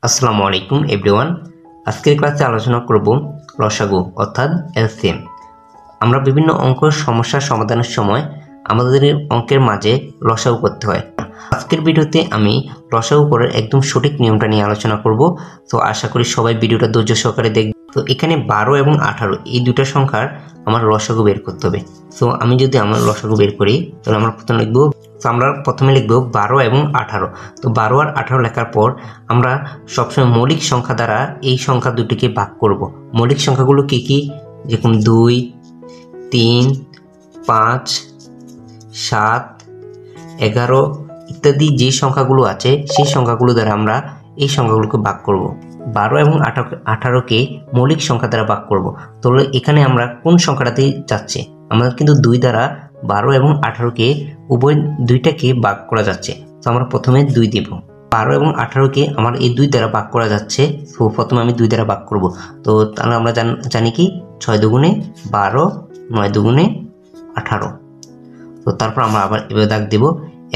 আসসালামু আলাইকুম এভরিওয়ান। আজকের ক্লাসে আলোচনা করব লসাগু অর্থাৎ এলসিএম। আমরা বিভিন্ন অঙ্ক সমস্যার সমাধানের সময় আমাদের অঙ্কের মাঝে লসাগু করতে হয়। আজকের ভিডিওতে আমি লসাগু করার একদম সঠিক নিয়মটা নিয়ে আলোচনা করব। তো আশা করি সবাই ভিডিওটা ধৈর্য সহকারে দেখবে। তো এখানে 12 এবং 18 এই দুটো সংখ্যার আমার লসাগু বের করতে হবে। তো আমি যদি আমার লসাগু বের করি তাহলে আমরা প্রথমে লিখব 12 এবং 18। তো 12 আর 18 লেখার পর আমরা সবসময় মৌলিক সংখ্যা দ্বারা এই সংখ্যা দুটিকে ভাগ করব। মৌলিক সংখ্যাগুলো কি কি? যেরকম 2, 3, 5, 7, 11 ইত্যাদি যে সংখ্যাগুলো আছে সেই সংখ্যাগুলো দ্বারা আমরা এই সংখ্যাগুলোকে ভাগ করব। 12 এবং 18কে মৌলিক সংখ্যা দ্বারা ভাগ করব। তাহলে এখানে আমরা কোন সংখ্যাটাতে যাচ্ছে? আমরা কিন্তু 2 দ্বারা 12 এবং 18কে উভয় দুইটাকে ভাগ করা যাচ্ছে। তো আমরা প্রথমে 2 দেব। 12 এবং 18কে আমার এই 2 দ্বারা ভাগ করা যাচ্ছে। তো প্রথমে আমি 2 দ্বারা ভাগ করব। তো তাহলে আমরা জানি কি 6 দুগুণে 12, 9 দুগুণে 18। তো তারপর আমরা আবার এভাবে দাগ দেব।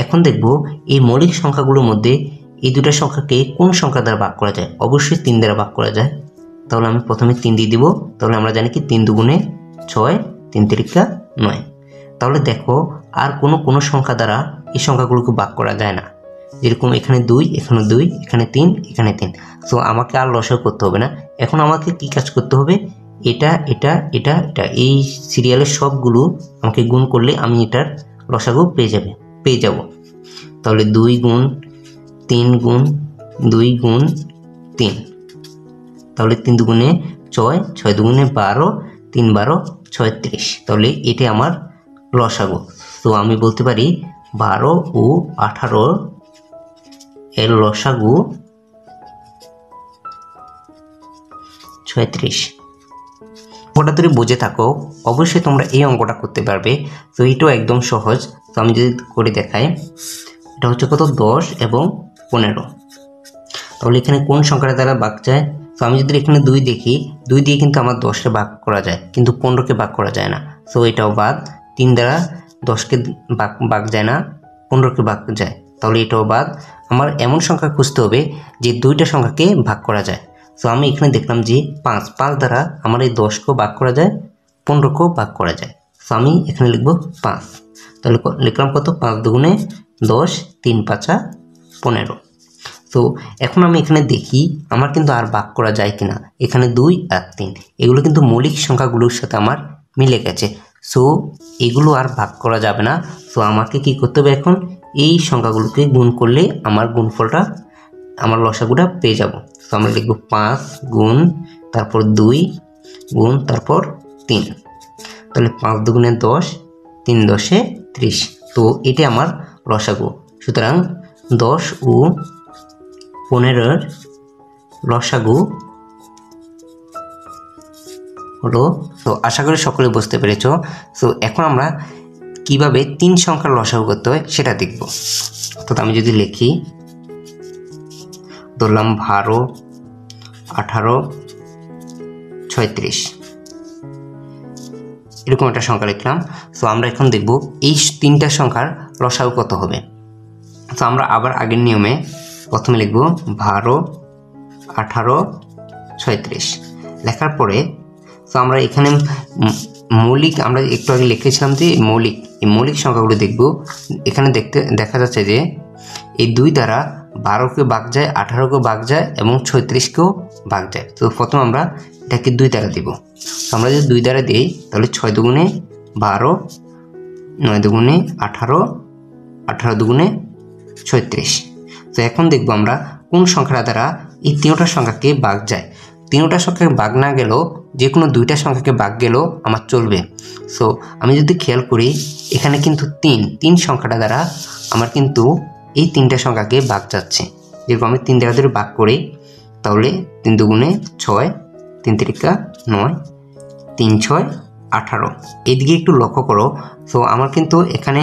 এখন দেখব এই মৌলিক সংখ্যাগুলোর মধ্যে এই দুটো সংখ্যাকে কোন সংখ্যা দ্বারা ভাগ করা যায়? অবশ্যই 3 দ্বারা ভাগ করা যায়। তাহলে আমি প্রথমে 3 দিয়ে দিব। তাহলে আমরা জানি কি 3 দুগুণে 6, 3 তিরিকা 9। তাহলে দেখো আর কোনো সংখ্যা দ্বারা এই সংখ্যাগুলোকে ভাগ করা যায় না। যেরকম এখানে 2, এখানে 2, এখানে 3, এখানে 3। তো আমাকে আর লসাগু করতে হবে না। এখন আমাকে কি কাজ করতে হবে? এটা এটা এটা এটা এই সিরিয়ালের সবগুলো আমাকে গুণ করলে আমি এটার লসাগু পেয়ে যাব। তাহলে 2 গুণ 3 গুণ 2 গুণ 3। তাহলে 3 দুগুণে 6, 6 দুগুণে 12, 3 12 36। তাহলে এটা আমার লসাগু। তো আমি বলতে পারি 12 ও 18 এর লসাগু 36। অঙ্কটা তুমি বুঝে থাকো অবশ্যই তোমরা এই অঙ্কটা করতে পারবে। তো এটাও একদম সহজ। তো আমি যদি করে দেখাই, এটা হচ্ছে কত? 10 এবং 15। তাহলে এখানে কোন সংখ্যাটা দ্বারা ভাগ যায়? তো আমি যদি এখানে 2 দেখি, 2 দিয়ে কিন্তু আমার 10কে ভাগ করা যায়, কিন্তু 15কে ভাগ করা যায় না। তো এটাও বাদ। 3 দ্বারা 10কে ভাগ যায় না, 15কে ভাগ যায়। তাহলে এটাও বাদ। আমার এমন সংখ্যা খুঁজতে হবে যে 2টা সংখ্যাকে ভাগ করা যায়। তো আমি এখানে দেখলাম যে 5 দ্বারা আমার এই 10কেও ভাগ করা যায়, 15কেও ভাগ করা যায়। তো আমি এখানে লিখব 5। তাহলে লিখলাম কত? 5 দুগুণে 10, 3 5 15। তো এখন আমি এখানে দেখি আমার কিন্তু আর ভাগ করা যায় কিনা। এখানে 2 আর 3 এগুলো কিন্তু মৌলিক সংখ্যাগুলোর সাথে আমার মিলে গেছে। সো এগুলো আর ভাগ করা যাবে না। তো আমাকে কি করতে হবে? এখন এই সংখ্যাগুলোকে গুণ করলে আমার গুণফলটা, আমার লসাগুটা পেয়ে যাব। তো আমরা লিখব 5 গুণ তারপর 2 গুণ তারপর 3। তাহলে 5 দুগুণে 10, 3 10 30। তো এটা আমার লসাগু। সুতরাং 10 ও 15 লসাগু হলো। তো আশা করি সকলে বুঝতে পেরেছ। তো এখন আমরা কিভাবে 3 সংখ্যার লসাগু করতে হয় সেটা দেখব। অর্থাৎ আমি যদি লিখি, ধরলাম 12, 18, 36 এরকম একটা সংখ্যা লিখলাম। তো আমরা এখন দেখব এই 3টা সংখ্যার লসাগু কত হবে। তো আমরা আবার আগের নিয়মে প্রথমে লিখব 12, 18, 36 লেখার পরে তো আমরা এখানে মৌলিক, আমরা একটু আগে লিখেছিলাম যে এই মৌলিক সংখ্যাগুলো দেখব। এখানে দেখা যাচ্ছে যে এই 2 দ্বারা 12কে ভাগ যায়, 18কেও ভাগ যায় এবং 36কেও ভাগ যায়। তো প্রথম আমরা এটাকে 2 দ্বারা দিব। তো আমরা যদি 2 দ্বারা দিই তাহলে 6 দুগুণে 12, 9 দুগুণে 18, 18 দুগুণে 36। তো এখন দেখব আমরা কোন সংখ্যাটা দ্বারা এই 3টা সংখ্যাকে ভাগ যায়। 3টা সংখ্যাকে ভাগ না গেলেও যে কোনো 2টা সংখ্যাকে ভাগ গেলেও আমার চলবে। সো আমি যদি খেয়াল করি এখানে কিন্তু 3 সংখ্যাটা দ্বারা আমার কিন্তু এই 3টা সংখ্যাকে ভাগ যাচ্ছে। যেরকম আমি 3 দ্বারা ধরে ভাগ করি তাহলে 3 দুগুণে 6, 3 তিরিকা 9, 3 6 18। এদিকে একটু লক্ষ্য করো। তো আমার কিন্তু এখানে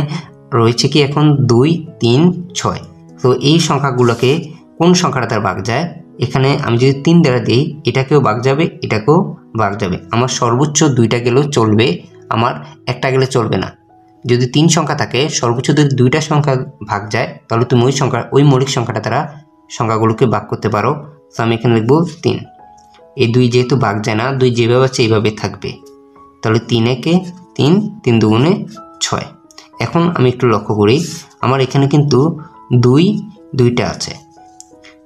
রয়েছে কি এখন 2 3 6। তো এই সংখ্যাগুলোকে কোন সংখ্যাটা দ্বারা ভাগ যায়? এখানে আমি যদি 3 দ্বারা দিই এটাকেও ভাগ যাবে, এটাকেও ভাগ যাবে। আমার সর্বোচ্চ 2টা গেলেও চলবে, আমার একটা গেলে চলবে না। যদি 3 সংখ্যা থাকে সর্বোচ্চ যদি 2টা সংখ্যা ভাগ যায় তাহলে তুমি ওই মৌলিক সংখ্যাটা দ্বারা সংখ্যাগুলোকে ভাগ করতে পারো। সো আমি এখানে লিখব 3। এই 2 যেহেতু ভাগ যায় না, 2 যেভাবে আছে এইভাবে থাকবে, তাহলে 3 একে 3, 3 দুগুণে 6। এখন আমি একটু লক্ষ্য করি, আমার এখানে কিন্তু 2টা আছে,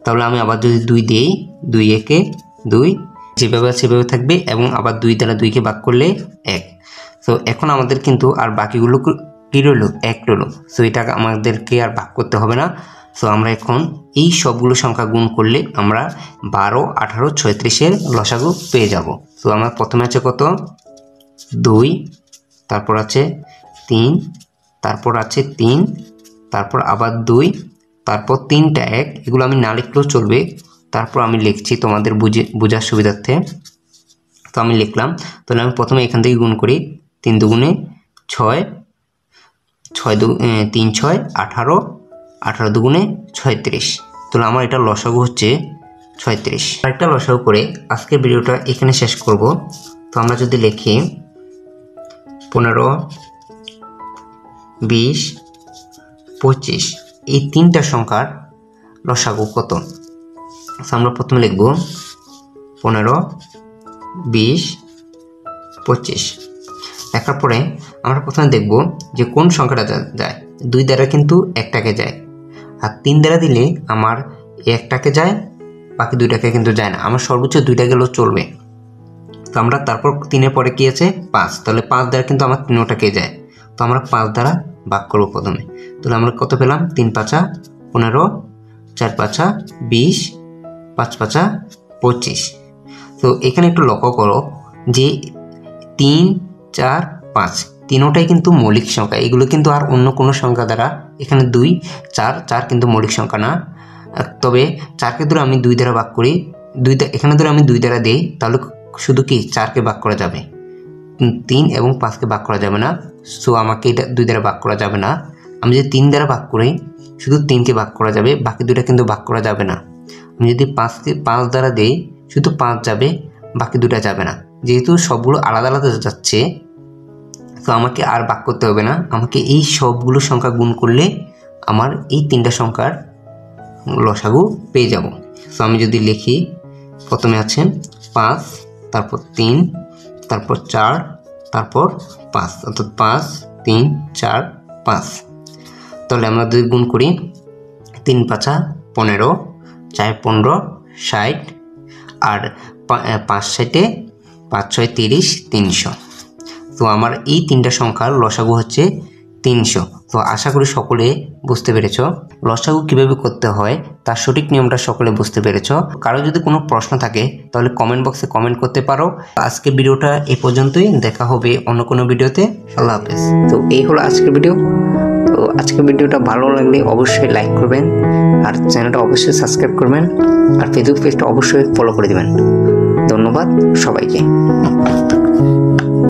তাহলে আমি আবার যদি 2 দিই, 2 একে 2, যেভাবে আছে সেভাবে থাকবে, এবং আবার 2 দ্বারা 2কে ভাগ করলে 1। সো এখন আমাদের কিন্তু আর বাকিগুলো কী রইল, 1 রইল। সো এটা আমাদেরকে আর ভাগ করতে হবে না। সো আমরা এখন এই সবগুলো সংখ্যা গুণ করলে আমরা 12, 18, 36-এর লসাগু পেয়ে যাব। সো আমার প্রথমে আছে কত, 2, তারপর আছে 3, তারপর আছে 3, তারপর আবার 2, তারপর 3টা 1, এগুলো আমি না লিখলেও চলবে, তারপর আমি লিখছি তোমাদের বোঝার সুবিধার্থে। তো আমি লিখলাম, তাহলে আমি প্রথমে এখান থেকে গুণ করি, 3 দুগুণে 6, 3 6 18, 18 দুগুণে 36। তাহলে আমার এটা লসাগু হচ্ছে 36। আরেকটা লসাগু করে আজকের ভিডিওটা এখানে শেষ করব। তো আমরা যদি লিখি 15, 20, 25, এই 3টা সংখ্যার লসাগু কত? আমরা প্রথমে লিখব 15, 20, 25। লেখার পরে আমরা প্রথমে দেখব যে কোন সংখ্যাটা যায়। 2 দ্বারা কিন্তু 1টাকে যায়, আর 3 দ্বারা দিলে আমার 1টাকে যায়, বাকি 2টাকে কিন্তু যায় না। আমার সর্বোচ্চ 2টা গেলেও চলবে। তো আমরা তারপর 3-এর পরে কি আছে, 5, তাহলে 5 দ্বারা কিন্তু আমার 3টাকে যায়। তো আমরা 5 দ্বারা ভাগ করবো প্রথমে। তাহলে আমরা কত পেলাম, 3 5 15, 4 5 20, 5 5 25। তো এখানে একটু লক্ষ্য করো যে 3 4 5 তিনোটাই কিন্তু মৌলিক সংখ্যা, এগুলো কিন্তু আর অন্য কোনো সংখ্যা দ্বারা, এখানে 2 4 4 কিন্তু মৌলিক সংখ্যা না। তবে 4কে ধরে আমি 2 দ্বারা ভাগ করি, এখানে ধরে আমি 2 দ্বারা দিই, তাহলে শুধু কি 4কে ভাগ করা যাবে, 3 এবং 5কে ভাগ করা যাবে না। সো আমাকে এটা 2 দ্বারা ভাগ করা যাবে না। আমি যদি 3 দ্বারা ভাগ করি, শুধু 3কে ভাগ করা যাবে, বাকি 2টা কিন্তু ভাগ করা যাবে না। আমি যদি 5 দ্বারা দিই, শুধু 5 যাবে, বাকি 2টা যাবে না। যেহেতু সবগুলো আলাদা আলাদা যাচ্ছে, তো আমাকে আর ভাগ করতে হবে না, আমাকে এই সবগুলো সংখ্যা গুণ করলে আমার এই 3টা সংখ্যার লসাগু পেয়ে যাব। সো আমি যদি লিখি, প্রথমে আছে 5, তারপর 3, তারপর 4, তারপর 5, অর্থাৎ 5 3 4 5। তাহলে আমরা যদি গুণ করি, 3 5 15, 4 15 60, আর 5 60, 5 6 30, 300। তো আমার এই 3টা সংখ্যার লসাগু হচ্ছে 300। তো আশা করি সকলে বুঝতে পেরেছ লসাগু কিভাবে করতে হয়, তার সঠিক নিয়মটা সকলে বুঝতে পেরেছ। কারো যদি কোনো প্রশ্ন থাকে তাহলে কমেন্ট বক্সে কমেন্ট করতে পারো। আজকের ভিডিওটা এই পর্যন্তই, দেখা হবে অন্য কোনো ভিডিওতে। আল্লাহ হাফেজ। তো এই হলো আজকের ভিডিও। তো আজকের ভিডিওটা ভালো লাগলে অবশ্যই লাইক করবেন, আর চ্যানেলটা অবশ্যই সাবস্ক্রাইব করবেন, আর ফেসবুক পেজটা অবশ্যই ফলো করে দেবেন। ধন্যবাদ সবাইকে।